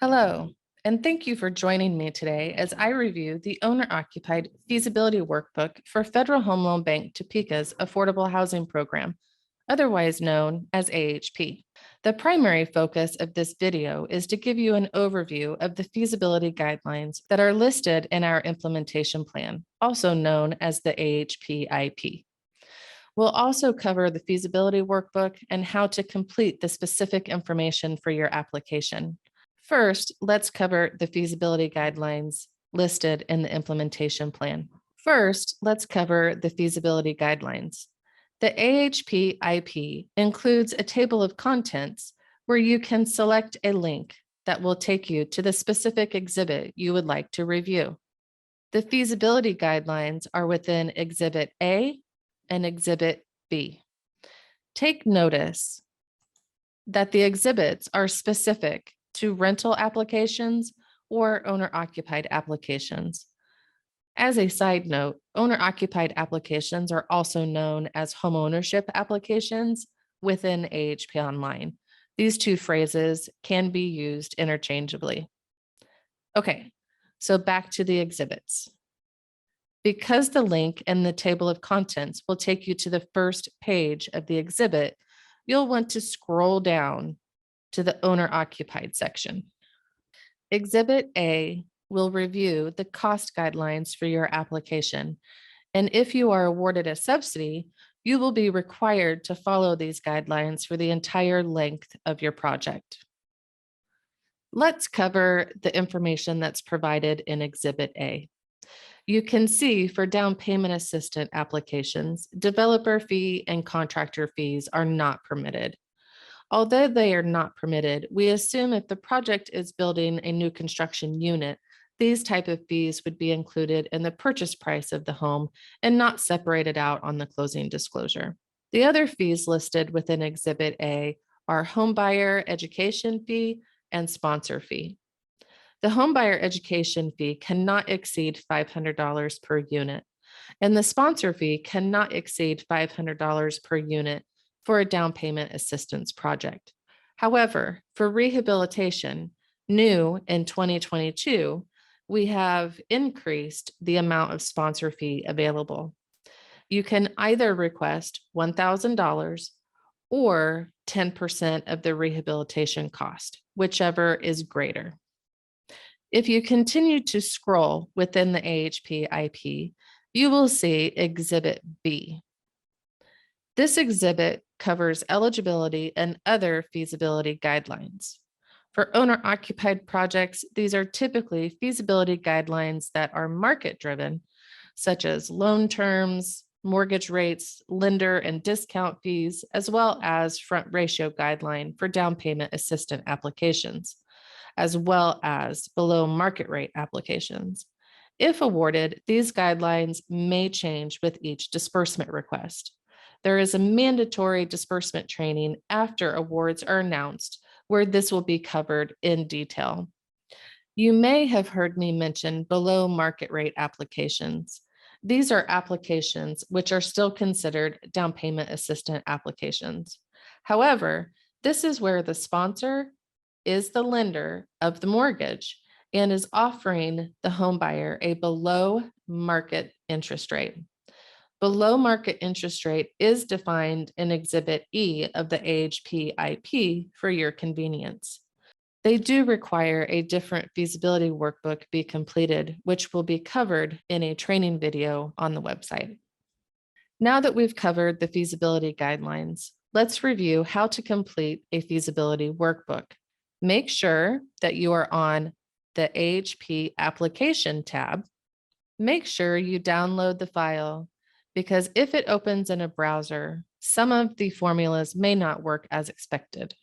Hello, and thank you for joining me today as I review the owner-occupied feasibility workbook for Federal Home Loan Bank Topeka's Affordable Housing Program, otherwise known as AHP. The primary focus of this video is to give you an overview of the feasibility guidelines that are listed in our implementation plan, also known as the AHP IP. We'll also cover the feasibility workbook and how to complete the specific information for your application. First, let's cover the feasibility guidelines listed in the implementation plan. First, let's cover the feasibility guidelines. The AHP IP includes a table of contents where you can select a link that will take you to the specific exhibit you would like to review. The feasibility guidelines are within Exhibit A and Exhibit B. Take notice that the exhibits are specific to rental applications or owner-occupied applications. As a side note, owner-occupied applications are also known as homeownership applications within AHP Online. These two phrases can be used interchangeably. Okay, so back to the exhibits. Because the link and the table of contents will take you to the first page of the exhibit, you'll want to scroll down to the owner-occupied section. Exhibit A will review the cost guidelines for your application. And if you are awarded a subsidy, you will be required to follow these guidelines for the entire length of your project. Let's cover the information that's provided in Exhibit A. You can see for down payment assistant applications, developer fee and contractor fees are not permitted. Although they are not permitted, we assume if the project is building a new construction unit, these type of fees would be included in the purchase price of the home and not separated out on the closing disclosure. The other fees listed within Exhibit A are homebuyer education fee and sponsor fee. The homebuyer education fee cannot exceed $500 per unit, and the sponsor fee cannot exceed $500 per unit for a down payment assistance project. However, for rehabilitation, new in 2022, we have increased the amount of sponsor fee available. You can either request $1,000 or 10% of the rehabilitation cost, whichever is greater. If you continue to scroll within the AHP IP, you will see Exhibit B. This exhibit covers eligibility and other feasibility guidelines. For owner-occupied projects, these are typically feasibility guidelines that are market-driven, such as loan terms, mortgage rates, lender and discount fees, as well as front ratio guideline for down payment assistant applications, as well as below market rate applications. If awarded, these guidelines may change with each disbursement request. There is a mandatory disbursement training after awards are announced where this will be covered in detail. You may have heard me mention below market rate applications. These are applications which are still considered down payment assistant applications. However, this is where the sponsor is the lender of the mortgage and is offering the home buyer a below market interest rate. Below market interest rate is defined in Exhibit E of the AHP IP for your convenience. They do require a different feasibility workbook be completed, which will be covered in a training video on the website. Now that we've covered the feasibility guidelines, let's review how to complete a feasibility workbook. Make sure that you are on the AHP application tab. Make sure you download the file, because if it opens in a browser, some of the formulas may not work as expected.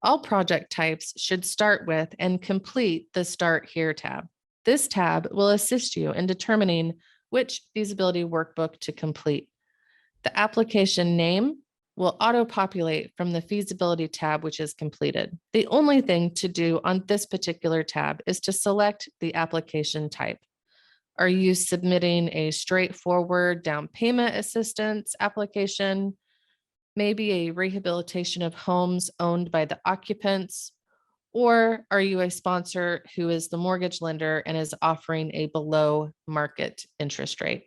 All project types should start with and complete the Start Here tab. This tab will assist you in determining which feasibility workbook to complete. The application name will auto-populate from the feasibility tab, which is completed. The only thing to do on this particular tab is to select the application type. Are you submitting a straightforward down payment assistance application? Maybe a rehabilitation of homes owned by the occupants, Or are you a sponsor who is the mortgage lender and is offering a below market interest rate?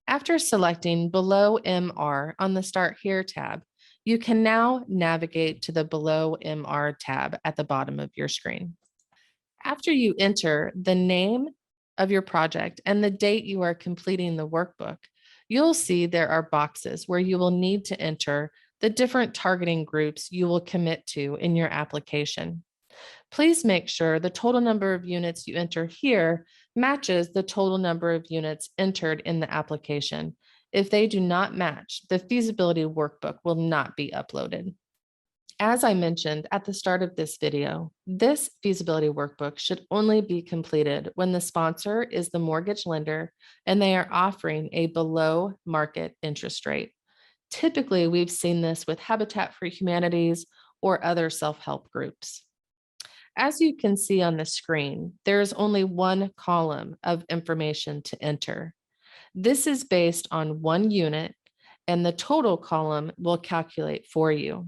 After selecting below MR on the Start Here tab, you can now navigate to the Below MR tab at the bottom of your screen. After you enter the name of your project and the date you are completing the workbook, you'll see there are boxes where you will need to enter the different targeting groups you will commit to in your application. Please make sure the total number of units you enter here matches the total number of units entered in the application. If they do not match, the feasibility workbook will not be uploaded. As I mentioned at the start of this video, this feasibility workbook should only be completed when the sponsor is the mortgage lender and they are offering a below market interest rate. Typically, we've seen this with Habitat for Humanities or other self-help groups. As you can see on the screen, there is only one column of information to enter. This is based on one unit, and the total column will calculate for you.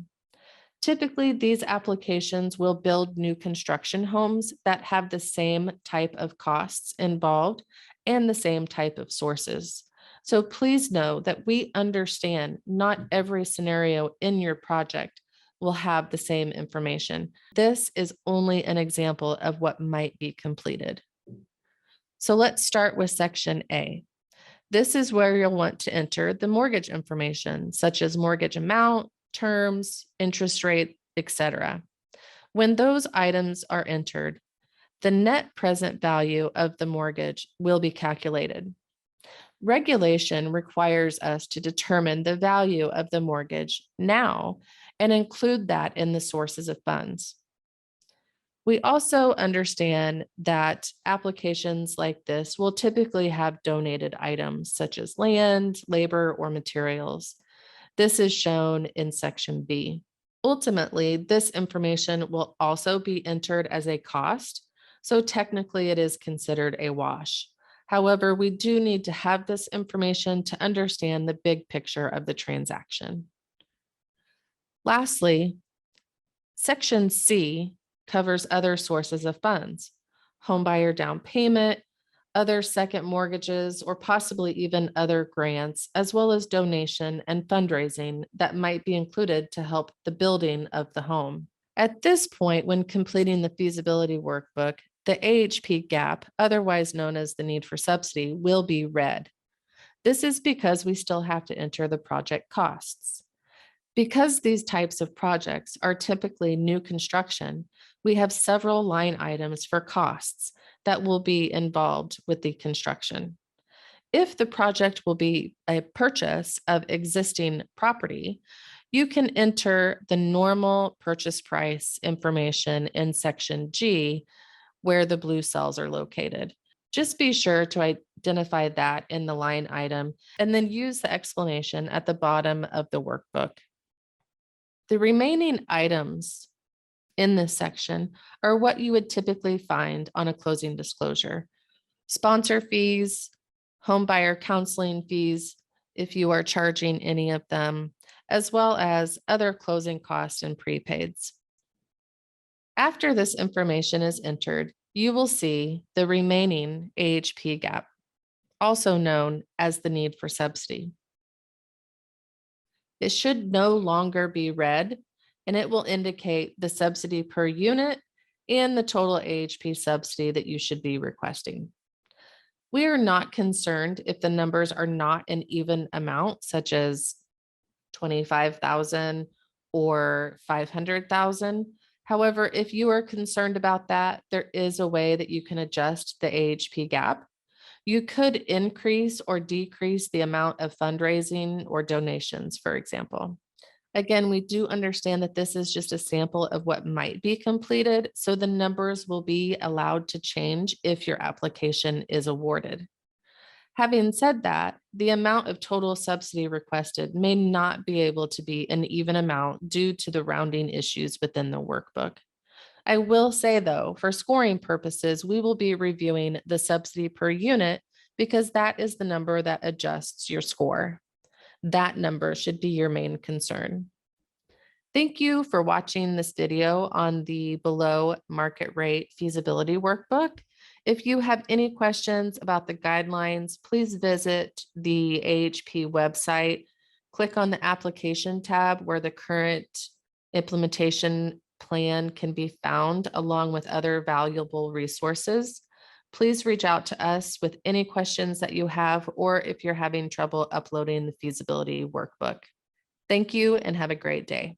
Typically, these applications will build new construction homes that have the same type of costs involved and the same type of sources. So please know that we understand not every scenario in your project will have the same information. This is only an example of what might be completed. So let's start with section A. This is where you'll want to enter the mortgage information, such as mortgage amount, terms, interest rate, etc. When those items are entered, the net present value of the mortgage will be calculated. Regulation requires us to determine the value of the mortgage now and include that in the sources of funds. We also understand that applications like this will typically have donated items such as land, labor, or materials. This is shown in section B. Ultimately, this information will also be entered as a cost, so technically it is considered a wash. However, we do need to have this information to understand the big picture of the transaction. Lastly, section C covers other sources of funds, homebuyer down payment, other second mortgages, or possibly even other grants, as well as donation and fundraising that might be included to help the building of the home. At this point, when completing the feasibility workbook, the AHP gap, otherwise known as the need for subsidy, will be red. This is because we still have to enter the project costs. Because these types of projects are typically new construction, we have several line items for costs that will be involved with the construction. If the project will be a purchase of existing property, you can enter the normal purchase price information in section G, where the blue cells are located. Just be sure to identify that in the line item and then use the explanation at the bottom of the workbook. The remaining items in this section are what you would typically find on a closing disclosure. Sponsor fees, home buyer counseling fees, if you are charging any of them, as well as other closing costs and prepaids. After this information is entered, you will see the remaining AHP gap, also known as the need for subsidy. It should no longer be red, and it will indicate the subsidy per unit and the total AHP subsidy that you should be requesting. We are not concerned if the numbers are not an even amount, such as 25,000 or 500,000. However, if you are concerned about that, there is a way that you can adjust the AHP gap. You could increase or decrease the amount of fundraising or donations, for example. Again, we do understand that this is just a sample of what might be completed, so the numbers will be allowed to change if your application is awarded. Having said that, the amount of total subsidy requested may not be able to be an even amount due to the rounding issues within the workbook. I will say though, for scoring purposes, we will be reviewing the subsidy per unit because that is the number that adjusts your score. That number should be your main concern. Thank you for watching this video on the below market rate feasibility workbook. If you have any questions about the guidelines, please visit the AHP website. Click on the application tab where the current implementation plan can be found along with other valuable resources. Please reach out to us with any questions that you have, or if you're having trouble uploading the feasibility workbook. Thank you and have a great day.